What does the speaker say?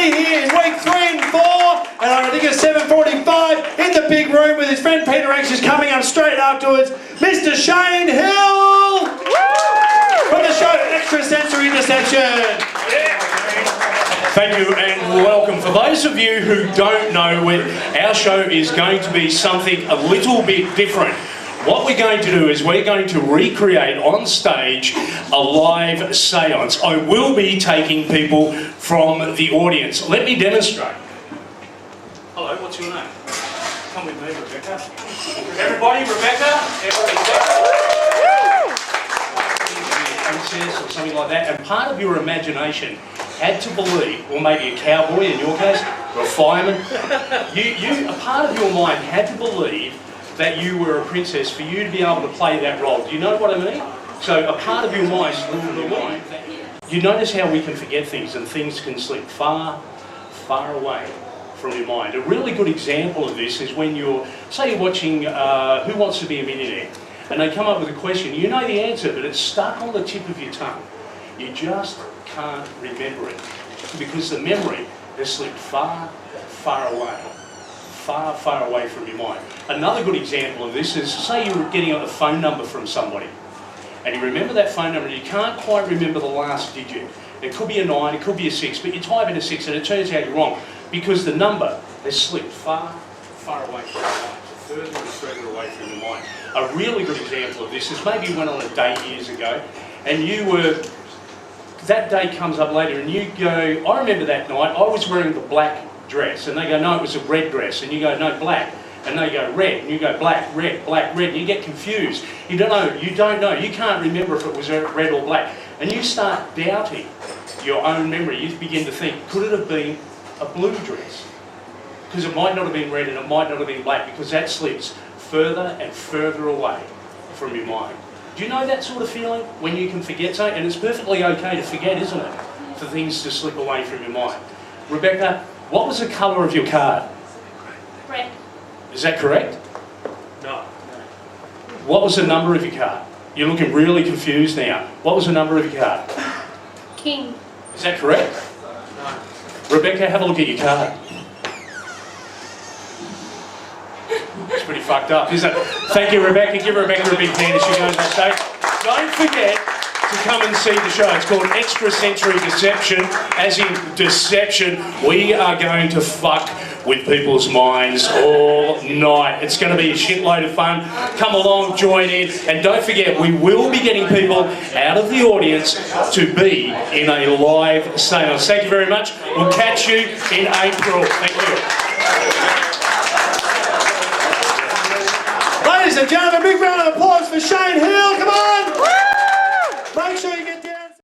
be here in week 3 and 4, and I think it's 7:45 in the big room with his friend Peter X, who's coming up straight afterwards, Mr. Shane Hill from the show Extrasensory Deception. Thank you and welcome. For those of you who don't know, our show is going to be something a little bit different. What we're going to do is we're going to recreate on stage a live seance. I will be taking people from the audience. Let me demonstrate. Hello, what's your name? Come with me, Rebecca. Everybody, Rebecca. Princess or something like that. And part of your imagination had to believe, or maybe a cowboy in your case, or a fireman. A part of your mind had to believe that you were a princess for you to be able to play that role. Do you know what I mean? So a part of your mind, you notice how we can forget things and things can slip far, far away from your mind. A really good example of this is when say you're watching Who Wants to Be a Millionaire, and they come up with a question, you know the answer, but it's stuck on the tip of your tongue. You just can't remember it because the memory has slipped far, far away. Far, far away from your mind. Another good example of this is, say you're getting a phone number from somebody, and you remember that phone number and you can't quite remember the last digit. It could be a 9, it could be a 6, but you type in a 6 and it turns out you're wrong because the number has slipped far, far away from your mind, further and further away from your mind. A really good example of this is maybe you went on a date years ago and that day comes up later and you go, I remember that night, I was wearing the black dress, and they go, no, it was a red dress, and you go, no, black, and they go, red, and you go, black, red, and you get confused. You don't know, you can't remember if it was red or black, and you start doubting your own memory. You begin to think, could it have been a blue dress? Because it might not have been red and it might not have been black, because that slips further and further away from your mind. Do you know that sort of feeling when you can forget something? And it's perfectly okay to forget, isn't it? For things to slip away from your mind. Rebecca, what was the colour of your card? Red. Is that correct? No. What was the number of your card? You're looking really confused now. What was the number of your card? King. Is that correct? No. Rebecca, have a look at your card. It's pretty fucked up, isn't it? Thank you, Rebecca. Give Rebecca a big hand as she goes on stage. Don't forget to come and see the show. It's called Extrasensory Deception. As in deception, we are going to fuck with people's minds all night. It's going to be a shitload of fun. Come along, join in, and don't forget, we will be getting people out of the audience to be in a live seance. Thank you very much. We'll catch you in April. Thank you. Ladies and gentlemen,